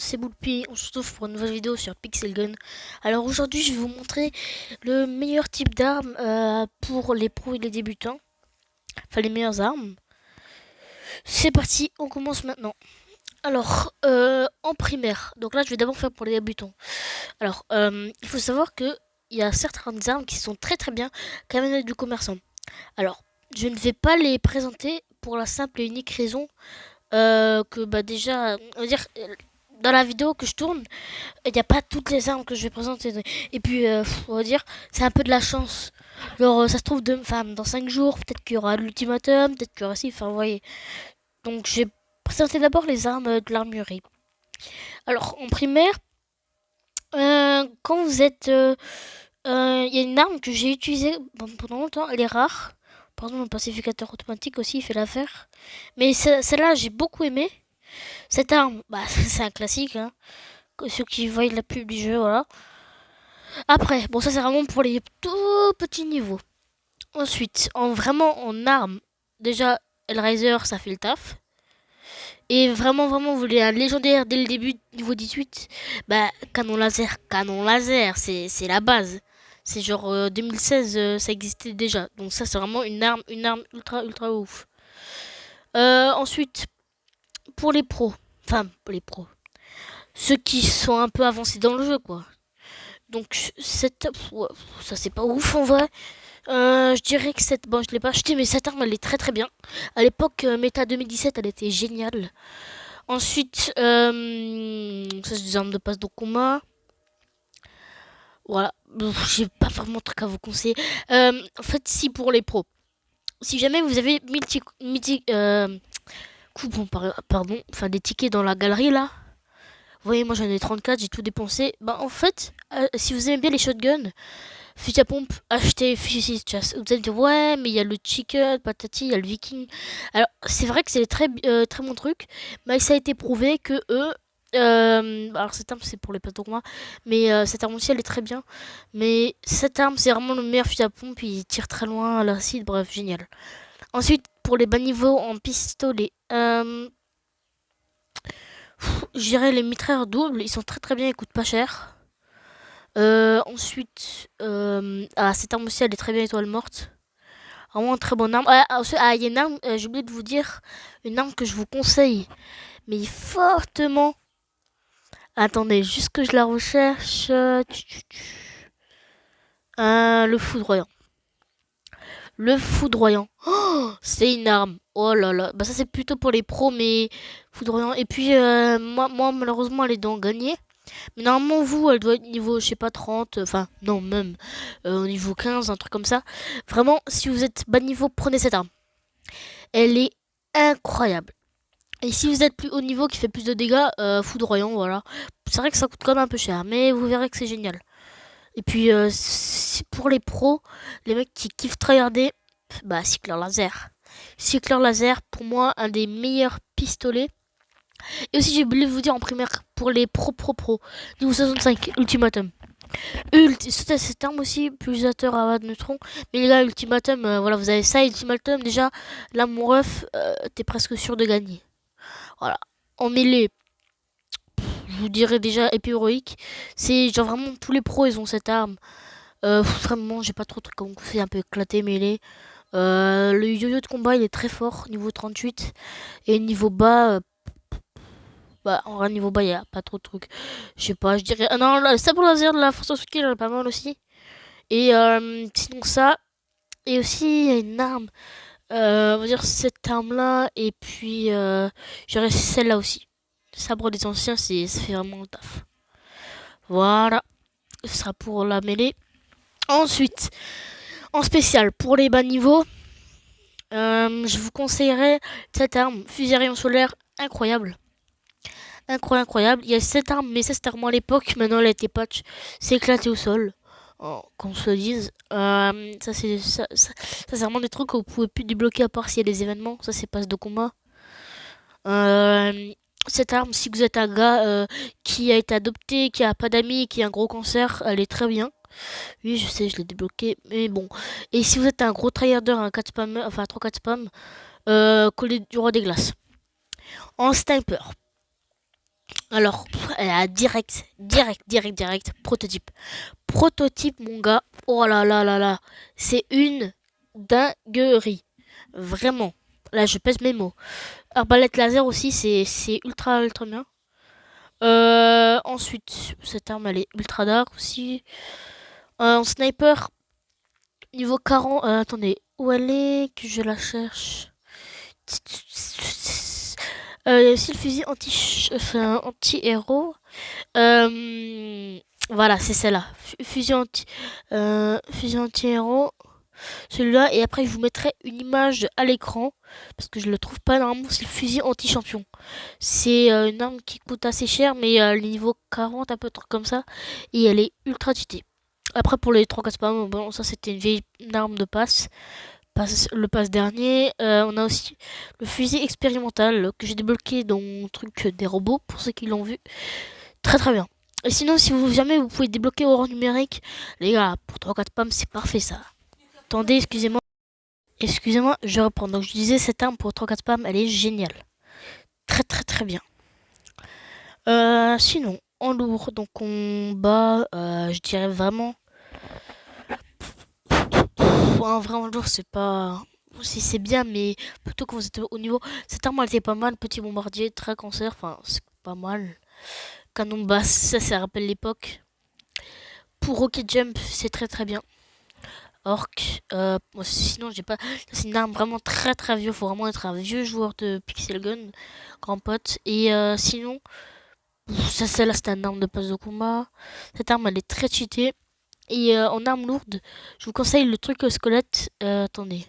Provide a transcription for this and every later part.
c'est Boulpi, on se retrouve pour une nouvelle vidéo sur Pixel Gun. Alors aujourd'hui je vais vous montrer le meilleur type d'armes pour les pros et les débutants. Enfin les meilleures armes. C'est parti, on commence maintenant. Alors en primaire, donc là je vais d'abord faire pour les débutants. Alors il faut savoir que il y a certaines armes qui sont très bien quand même du commerçant. Alors je ne vais pas les présenter pour la simple et unique raison que déjà, on va dire, dans la vidéo que je tourne, il n'y a pas toutes les armes que je vais présenter. Et puis, on va dire, c'est un peu de la chance. Alors, ça se trouve, dans 5 jours, peut-être qu'il y aura l'ultimatum, peut-être qu'il y aura si, enfin, vous voyez. Donc, je vais présenter d'abord les armes de l'armurerie. Alors, en primaire, quand vous êtes... il y a une arme que j'ai utilisée pendant longtemps, elle est rare. Par exemple, mon pacificateur automatique aussi, il fait l'affaire. Mais celle-là, j'ai beaucoup aimé. Cette arme, bah, c'est un classique, hein. Ceux qui voient la pub du jeu, voilà. Après, bon, ça c'est vraiment pour les tout petits niveaux. Ensuite, vraiment en arme, déjà, Hellraiser, ça fait le taf. Et vraiment, vous voulez un légendaire dès le début, niveau 18, bah, canon laser, c'est la base. C'est genre 2016, ça existait déjà. Donc ça, c'est vraiment une arme ultra ouf. Ensuite, pour les pros, enfin, pour les pros, ceux qui sont un peu avancés dans le jeu, quoi. Donc, ouais, ça c'est pas ouf en vrai. Je dirais que bon, je l'ai pas acheté, mais cette arme elle est très bien. À l'époque, Méta 2017, elle était géniale. Ensuite, ça c'est des armes de passe de combat. Voilà, j'ai pas vraiment de truc à vous conseiller. En fait, si pour les pros, si jamais vous avez coupons, pardon, enfin des tickets dans la galerie là. Vous voyez, moi j'en ai 34, j'ai tout dépensé. Bah en fait, si vous aimez bien les shotguns, fusil à pompe, achetez fusil de chasse. Vous allez me dire, ouais, mais il y a le chicken, patati, il y a le viking. Alors, c'est vrai que c'est très bon truc, mais ça a été prouvé que eux. Alors, cette arme, c'est pour les plateaux combat, mais cette arme aussi, elle est très bien. Mais cette arme, c'est vraiment le meilleur fusil à pompe, il tire très loin à l'acide, bref, génial. Ensuite, pour les bas niveaux en pistolet, je dirais les mitrailleurs doubles, ils sont très bien, ils coûtent pas cher. Ensuite, cette arme aussi, elle est très bien, étoile morte. Vraiment une très bonne arme. Il y a une arme, j'ai oublié de vous dire, une arme que je vous conseille, mais fortement. Attendez, juste que je la recherche. Le foudroyant. Le foudroyant. Oh, c'est une arme. Oh là là. Bah ça c'est plutôt pour les pros, mais foudroyant. Et puis moi malheureusement elle est dans gagner. Mais normalement, vous, elle doit être niveau, je sais pas, 30, enfin, non, même, au niveau 15, un truc comme ça. Vraiment, si vous êtes bas niveau, prenez cette arme. Elle est incroyable. Et si vous êtes plus haut niveau, qui fait plus de dégâts, foudroyant, voilà. C'est vrai que ça coûte quand même un peu cher, mais vous verrez que c'est génial. Et puis, pour les pros, les mecs qui kiffent tryharder, bah, cycleur laser. Cycleur laser, pour moi, un des meilleurs pistolets. Et aussi, j'ai oublié de vous dire en primaire, pour les pro, niveau 65, ultimatum. C'était cette arme aussi, pulsateur à de neutrons. Mais les gars, ultimatum, voilà, vous avez ça, ultimatum, déjà, là, mon ref, t'es presque sûr de gagner. Voilà. En mêlée, je vous dirais déjà héroïque. C'est genre vraiment tous les pros, ils ont cette arme. Vraiment, j'ai pas trop de trucs à vous conseiller, un peu éclaté, mêlée. Le yo-yo de combat, il est très fort, niveau 38. Et niveau bas, bah, en vrai, niveau bas, il n'y a pas trop de trucs. Je sais pas, je dirais. Ah non, le sabre laser de la force of skill, elle est pas mal aussi. Et sinon, ça. Et aussi, il y a une arme. On va dire cette arme-là. Et puis, j'aurais celle-là aussi. Le sabre des anciens, ça fait vraiment le taf. Voilà. Ce sera pour la mêlée. Ensuite, en spécial, pour les bas niveaux, je vous conseillerais cette arme. Fusil à rayon solaire, incroyable. Incroyable. Il y a cette arme, mais ça c'était arme à l'époque. Maintenant elle a été patch. C'est éclaté au sol. Oh, qu'on se le dise. Ça c'est vraiment des trucs que vous pouvez plus débloquer à part s'il y a des événements. Ça c'est passe de combat. Cette arme, si vous êtes un gars qui a été adopté, qui a pas d'amis, qui a un gros cancer, elle est très bien. Oui, je sais, je l'ai débloqué, mais bon. Et si vous êtes un gros tryharder, un 4 spam, enfin 3-4 spam, collier du roi des glaces. En sniper, Alors, direct, prototype. Prototype, mon gars, oh là là là là, c'est une dinguerie. Vraiment. Là, je pèse mes mots. Arbalète laser aussi, c'est ultra bien. Ensuite, cette arme, elle est ultra dark aussi. En sniper, niveau 40, attendez, où elle est que je la cherche. Aussi le fusil anti-héros. Voilà, c'est celle-là. Fusil anti-héros. Celui-là. Et après, je vous mettrai une image à l'écran. Parce que je le trouve pas normalement. C'est le fusil anti-champion. C'est une arme qui coûte assez cher. Mais le niveau 40, un peu truc comme ça. Et elle est ultra cheatée. Après, pour les 3 4 spams, bon, ça c'était une vieille arme de passe. Le pass dernier. On a aussi le fusil expérimental que j'ai débloqué dans le truc des robots. Pour ceux qui l'ont vu. Très bien. Et sinon, si vous jamais vous pouvez débloquer Aurore numérique, les gars, pour 3-4 pommes, c'est parfait ça. Attendez, excusez-moi. Excusez-moi, je reprends. Donc je disais, cette arme pour 3-4 pommes, elle est géniale. Très bien. Sinon, en lourd, donc on bat, je dirais vraiment. En vrai, en lourd, c'est pas. Si c'est bien, mais plutôt quand vous êtes au niveau. Cette arme, elle était pas mal. Petit bombardier, très cancer, enfin, c'est pas mal. Canon basse, ça rappelle l'époque. Pour Rocket Jump, c'est très bien. Orc, sinon j'ai pas. C'est une arme vraiment très vieux. Faut vraiment être un vieux joueur de Pixel Gun, grand pote. Et sinon, ça celle-là c'était une arme de passe de combat. Cette arme elle est très cheatée. Et en arme lourde, je vous conseille le truc squelette. Attendez,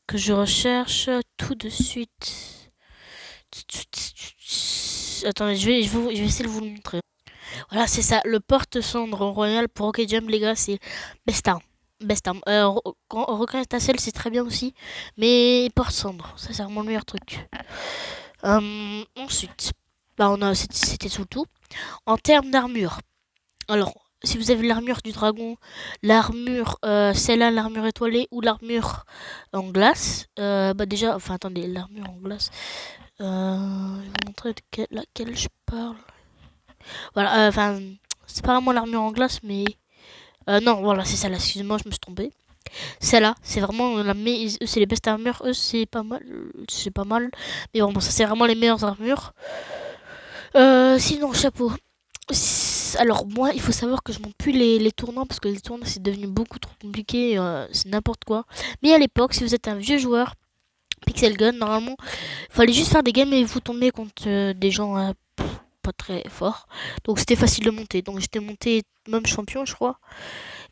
que je recherche tout de suite. Attendez, je vais essayer de vous le montrer. Voilà, c'est ça, le porte-cendre royal pour Rocket Jump, les gars, c'est best arm. Best arm. Reconnaître ta selle, c'est très bien aussi. Mais porte-cendre, ça, c'est vraiment le meilleur truc. Ensuite, bah, c'était sous tout. En termes d'armure, alors, si vous avez l'armure du dragon, l'armure, celle-là, l'armure étoilée ou l'armure en glace, bah déjà, enfin, attendez, l'armure en glace, je vais vous montrer de laquelle je parle. Voilà, enfin, c'est pas vraiment l'armure en glace, mais... non, voilà, c'est celle-là, excusez-moi, je me suis trompé. Celle-là, c'est vraiment c'est les best armures, eux, c'est pas mal. C'est pas mal. Mais bon, ça, c'est vraiment les meilleures armures. Sinon, chapeau. Alors, moi, il faut savoir que je monte plus les tournants, parce que les tournants, c'est devenu beaucoup trop compliqué. C'est n'importe quoi. Mais à l'époque, si vous êtes un vieux joueur, Pixel Gun, normalement, il fallait juste faire des games et vous tombez contre des gens pas très forts. Donc, c'était facile de monter. Donc, j'étais monté même champion, je crois.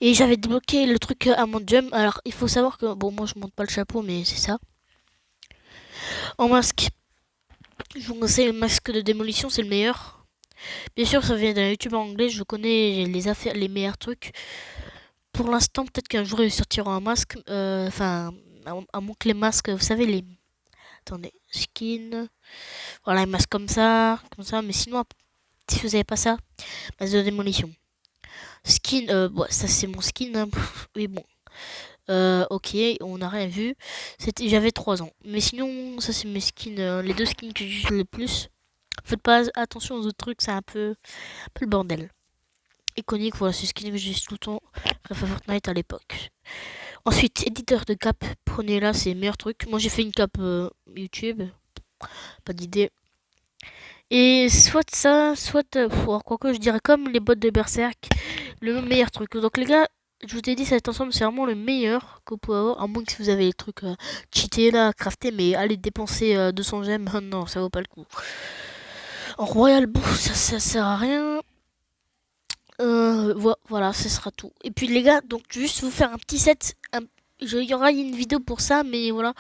Et j'avais débloqué le truc à mon jump. Alors, il faut savoir que, bon, moi, je monte pas le chapeau, mais c'est ça. En masque, je vous conseille le masque de démolition, c'est le meilleur. Bien sûr, ça vient d'un youtubeur anglais, je connais les affaires, les meilleurs trucs. Pour l'instant, peut-être qu'un jour, il sortira un masque. Enfin, à moins que les masques, vous savez, les... Attendez, skin. Voilà, un masque comme ça, mais sinon, si vous avez pas ça, masque de démolition. Skin, bon, ça c'est mon skin, hein. Oui, bon. Ok, on n'a rien vu. J'avais 3 ans. Mais sinon, ça c'est mes skins, les 2 skins que j'utilise le plus. Faites pas attention aux autres trucs, c'est un peu le bordel. Iconique, voilà, c'est ce skins que j'utilise tout le temps. Enfin, Fortnite à l'époque. Ensuite, éditeur de cap. Prenez là, c'est le meilleur truc. Moi j'ai fait une cap YouTube. Pas d'idée. Et soit ça, soit... quoique je dirais comme les bots de Berserk. Le meilleur truc. Donc les gars, je vous ai dit, cet ensemble, c'est vraiment le meilleur que vous pouvez avoir. À moins que si vous avez les trucs cheatés là, craftés, mais allez dépenser 200 gemmes, non, ça vaut pas le coup. En Royal Boost, ça sert à rien. Voilà, ce sera tout. Et puis les gars, donc juste vous faire un petit set. Il y aura une vidéo pour ça, mais voilà.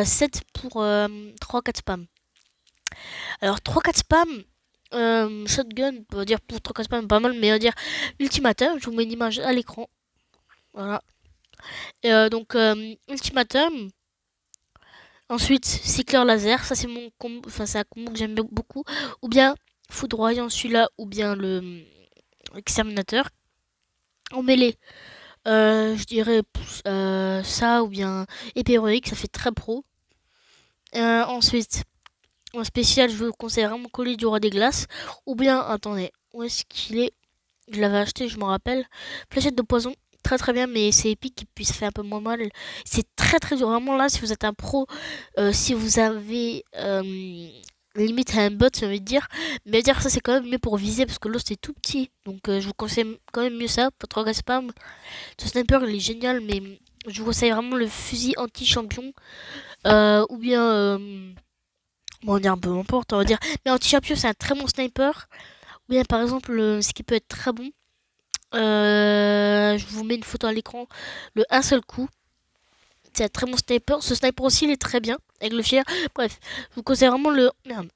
Set pour 3-4 spams. Alors 3-4 spams. Shotgun, on va dire pour 3-4 spams, pas mal, mais on va dire ultimatum. Je vous mets une image à l'écran. Voilà. Donc, ultimatum. Ensuite, cycleur laser. Ça, c'est mon combo. Enfin, c'est un combo que j'aime beaucoup. Ou bien foudroyant celui-là. Ou bien le exterminateur. En mêlée. Je dirais ça. Ou bien épée héroïque. Ça fait très pro. Ensuite, en spécial, je vous conseille vraiment Colis du Roi des Glaces. Ou bien, attendez, où est-ce qu'il est? Je l'avais acheté, je me rappelle. Fléchette de poison, très très bien, mais c'est épique et puis ça fait un peu moins mal. C'est très très dur. Vraiment là, si vous êtes un pro, si vous avez limite un bot, j'ai envie de dire. Mais dire ça, c'est quand même mieux pour viser parce que l'os c'est tout petit. Donc je vous conseille quand même mieux ça. Pour 3 spam. Ce sniper il est génial, mais je vous conseille vraiment le fusil anti-champion. Ou bien. Bon, on dit un peu n'importe, on va dire. Mais anti-champion, c'est un très bon sniper. Ou bien par exemple, ce qui peut être très bon. Je vous mets une photo à l'écran. Le un seul coup. C'est un très bon sniper. Ce sniper aussi, il est très bien. Avec le fier. Bref, je vous conseille vraiment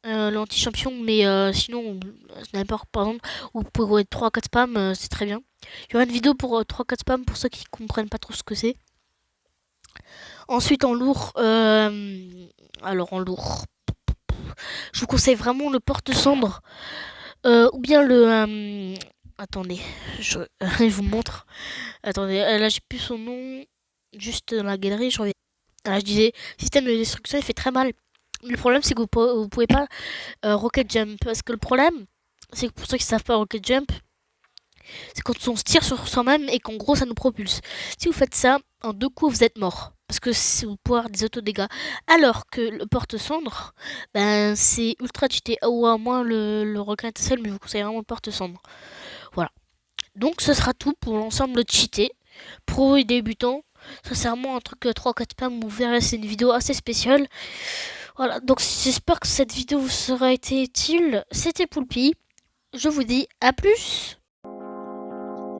l'anti-champion. Mais sinon, sniper par exemple, où vous pouvez 3-4 spams, c'est très bien. Il y aura une vidéo pour 3-4 spams pour ceux qui comprennent pas trop ce que c'est. Ensuite, en lourd. Alors, en lourd. Je vous conseille vraiment le porte-cendre. Ou bien le... attendez, je vous montre. Attendez, là j'ai plus son nom. Juste dans la galerie, je reviens. Là je disais, système de destruction, il fait très mal. Le problème c'est que vous pouvez pas rocket jump. Parce que le problème, c'est que pour ceux qui savent pas rocket jump, c'est quand on se tire sur soi-même et qu'en gros ça nous propulse. Si vous faites ça, en 2 coups vous êtes mort. Parce que vous pouvez avoir des auto-dégâts. Alors que le porte-cendre, ben c'est ultra cheaté. Ou à moins le requin seul, mais je vous conseille vraiment le porte-cendre. Voilà. Donc ce sera tout pour l'ensemble de cheaté. Pro et débutant. Sincèrement, un truc 3-4 spams, vous verrez, c'est une vidéo assez spéciale. Voilà, donc j'espère que cette vidéo vous sera été utile. C'était Poulpi. Je vous dis à plus.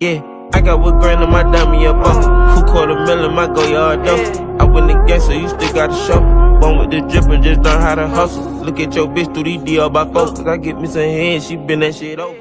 Yeah, I got what grand in my diamond, yeah, bust. Who caught a million, my go yard duster. I win the game, so you still got to show. Born with the drip and just learn how to hustle. Look at your bitch through these DR by folks. Cause I get me some hands, she been that shit over.